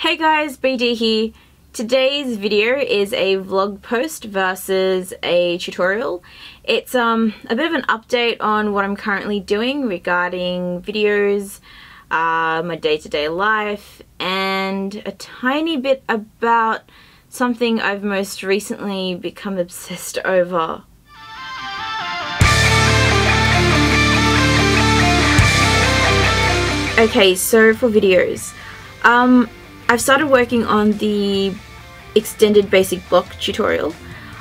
Hey guys, BD here. Today's video is a vlog post versus a tutorial. It's a bit of an update on what I'm currently doing regarding videos, my day-to-day life, and a tiny bit about something I've most recently become obsessed over. Okay, so for videos, I've started working on the extended basic block tutorial.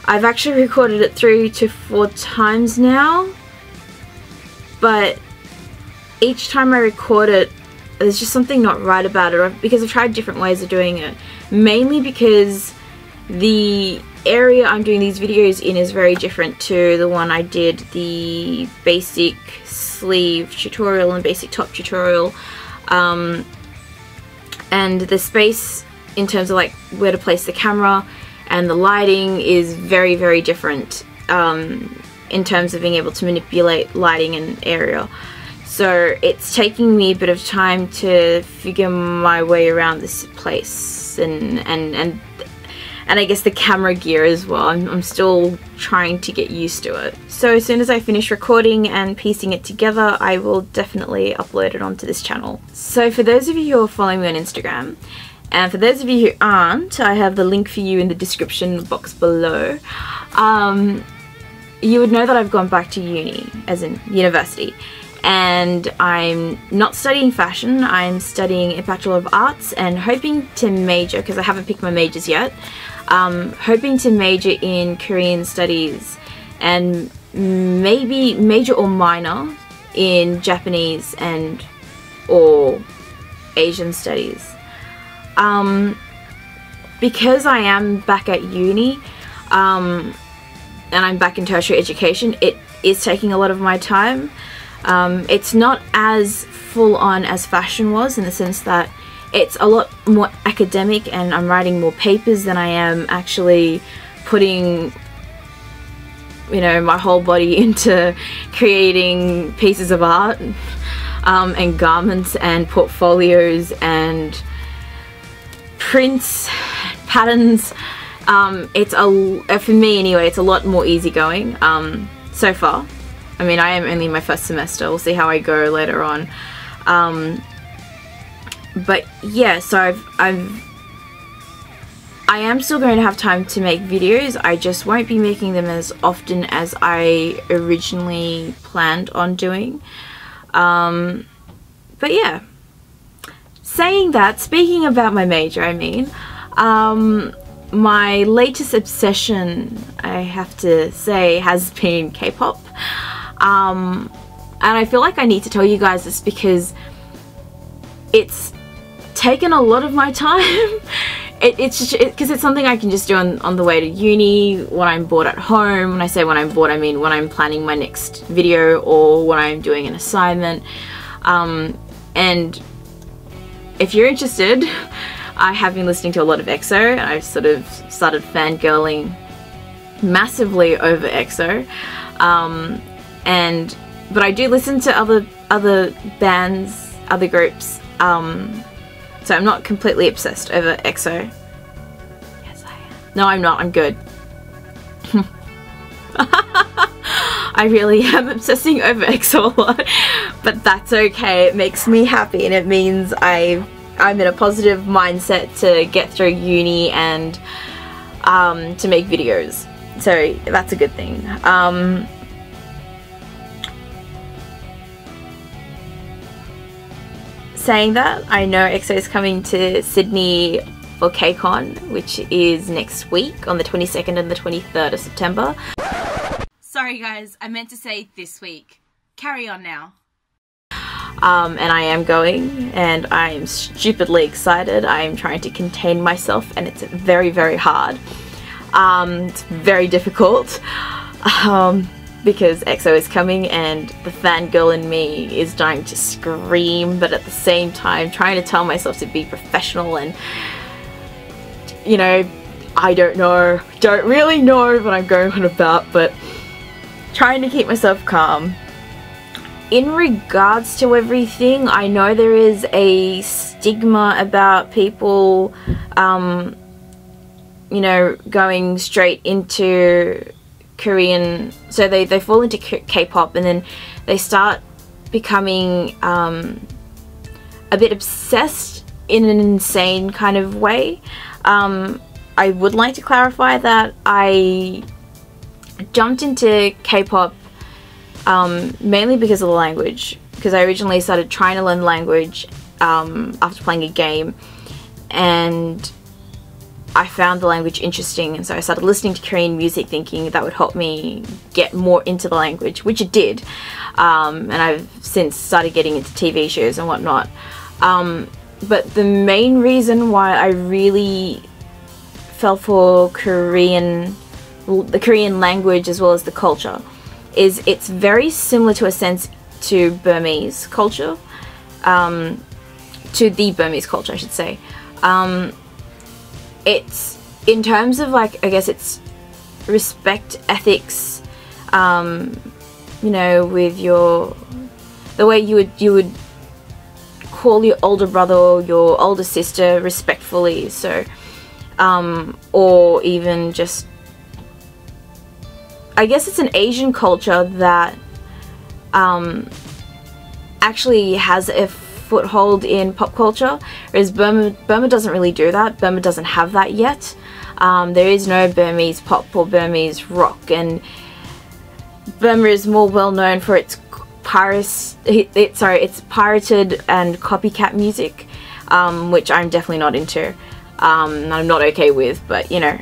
I've actually recorded it 3 to 4 times now, but each time I record it, there's just something not right about it, because I've tried different ways of doing it. Mainly because the area I'm doing these videos in is very different to the one I did the basic sleeve tutorial and basic top tutorial. And the space in terms of like where to place the camera and the lighting is very, very different in terms of being able to manipulate lighting and area. So it's taking me a bit of time to figure my way around this place and I guess the camera gear as well. I'm still trying to get used to it. So as soon as I finish recording and piecing it together, I will definitely upload it onto this channel. So for those of you who are following me on Instagram, and for those of you who aren't, I have the link for you in the description box below. You would know that I've gone back to uni, as in university. And I'm not studying fashion, I'm studying a Bachelor of Arts and hoping to major, because I haven't picked my majors yet, hoping to major in Korean studies and maybe major or minor in Japanese and or Asian studies. Because I am back at uni and I'm back in tertiary education, it is taking a lot of my time. It's not as full on as fashion was, in the sense that it's a lot more academic and I'm writing more papers than I am actually putting, you know, my whole body into creating pieces of art and garments and portfolios and prints, patterns. It's for me anyway, it's a lot more easygoing so far. I mean, I am only in my first semester. We'll see how I go later on. But yeah, so I am still going to have time to make videos. I just won't be making them as often as I originally planned on doing. But yeah. Saying that, speaking about my major, I mean, my latest obsession, I have to say, has been K-pop. And I feel like I need to tell you guys this because it's taken a lot of my time. Because it's something I can just do on the way to uni, when I'm bored at home. When I say when I'm bored, I mean when I'm planning my next video or when I'm doing an assignment. And if you're interested, I have been listening to a lot of EXO, and I've sort of started fangirling massively over EXO. But I do listen to other bands, other groups, so I'm not completely obsessed over EXO. Yes, I am. No, I'm not. I'm good. I really am obsessing over EXO a lot, but that's okay. It makes me happy, and it means I'm in a positive mindset to get through uni and to make videos. So that's a good thing. Saying that, I know EXO is coming to Sydney for KCON, which is next week on the 22nd and the 23rd of September. Sorry guys, I meant to say this week. Carry on now. And I am going, and I am stupidly excited. I am trying to contain myself, and it's very, very hard. It's very difficult. Because EXO is coming and the fangirl in me is dying to scream, but at the same time trying to tell myself to be professional and, you know, I don't really know what I'm going on about, but trying to keep myself calm. in regards to everything, I know there is a stigma about people, you know, going straight into Korean, so they fall into K-pop and then they start becoming a bit obsessed in an insane kind of way. I would like to clarify that I jumped into K-pop mainly because of the language, because I originally started trying to learn the language after playing a game, and I found the language interesting, and so I started listening to Korean music thinking that would help me get more into the language, which it did, and I've since started getting into TV shows and whatnot. But the main reason why I really fell for the Korean language as well as the culture is it's very similar to a sense to Burmese culture, to the Burmese culture I should say. It's in terms of like, I guess it's respect, ethics, you know, with the way you would call your older brother or your older sister respectfully, so or even just, I guess it's an Asian culture that actually has a foothold in pop culture, whereas Burma doesn't really do that. Burma doesn't have that yet. There is no Burmese pop or Burmese rock, and Burma is more well known for its it's pirated and copycat music, which I'm definitely not into. I'm not okay with, but you know,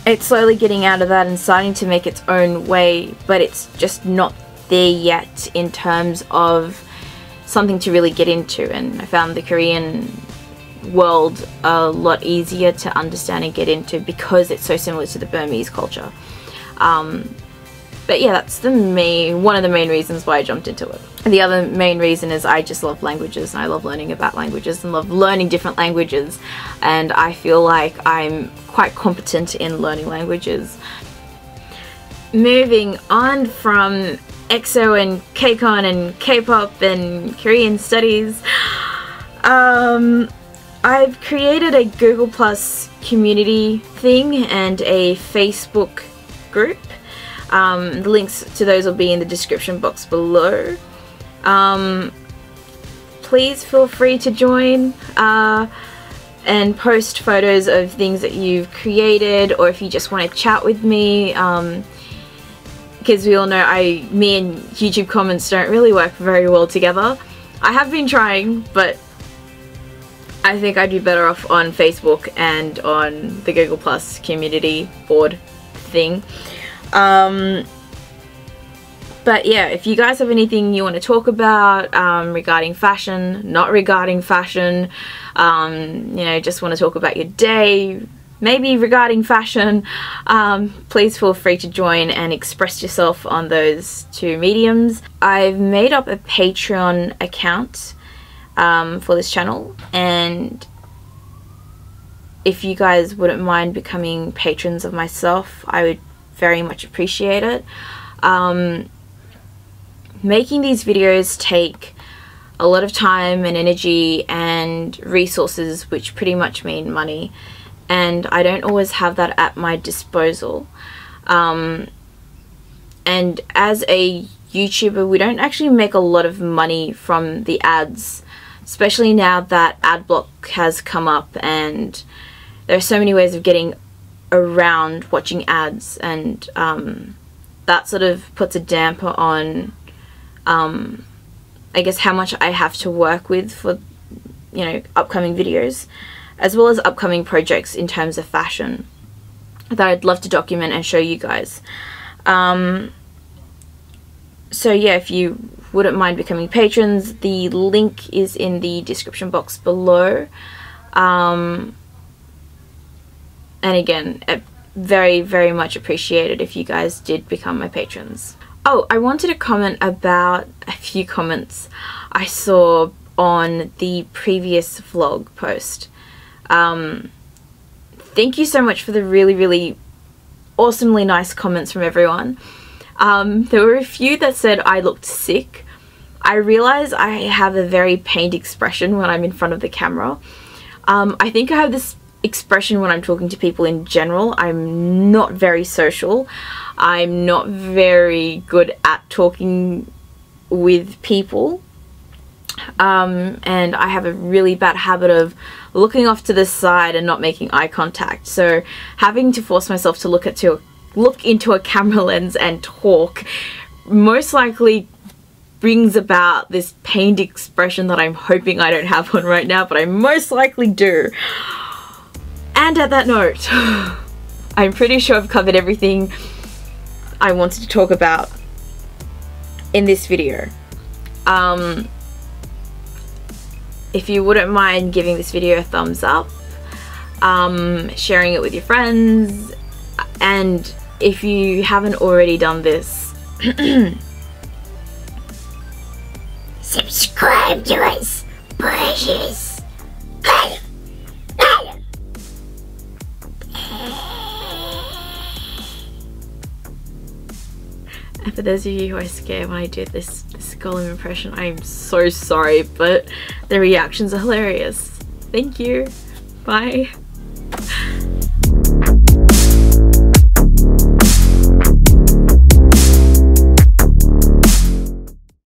it's slowly getting out of that and starting to make its own way, but it's just not there yet in terms of something to really get into, and I found the Korean world a lot easier to understand and get into because it's so similar to the Burmese culture. But yeah, that's one of the main reasons why I jumped into it. And the other main reason is I just love languages, and I love learning about languages and love learning different languages, and I feel like I'm quite competent in learning languages. Moving on from EXO and KCON and K-pop and Korean studies, I've created a Google Plus community thing and a Facebook group. The links to those will be in the description box below. Please feel free to join and post photos of things that you've created, or if you just want to chat with me, because we all know me and YouTube comments don't really work very well together. I have been trying, but I think I'd be better off on Facebook and on the Google Plus community board thing. But yeah, if you guys have anything you want to talk about regarding fashion, not regarding fashion, you know, just want to talk about your day, maybe regarding fashion, please feel free to join and express yourself on those two mediums. I've made up a Patreon account for this channel, and if you guys wouldn't mind becoming patrons of myself, I would very much appreciate it. Making these videos take a lot of time and energy and resources, which pretty much mean money, and I don't always have that at my disposal. And as a YouTuber, we don't actually make a lot of money from the ads, especially now that AdBlock has come up and there are so many ways of getting around watching ads, and that sort of puts a damper on I guess how much I have to work with for, you know, upcoming videos, as well as upcoming projects in terms of fashion that I'd love to document and show you guys. So yeah, if you wouldn't mind becoming patrons, the link is in the description box below. And again, very, very much appreciated if you guys did become my patrons. Oh, I wanted to comment about a few comments I saw on the previous vlog post. Thank you so much for the really, really awesomely nice comments from everyone. There were a few that said I looked sick. I realize I have a very pained expression when I'm in front of the camera. I think I have this expression when I'm talking to people in general. I'm not very social. I'm not very good at talking with people. And I have a really bad habit of looking off to the side and not making eye contact. So having to force myself to look into a camera lens and talk most likely brings about this pained expression that I'm hoping I don't have one right now, but I most likely do. And at that note, I'm pretty sure I've covered everything I wanted to talk about in this video. If you wouldn't mind giving this video a thumbs up, sharing it with your friends, and if you haven't already done this, subscribe to us, precious. And for those of you who are scared when I do this Gollum impression, I'm so sorry, but the reactions are hilarious. Thank you. Bye.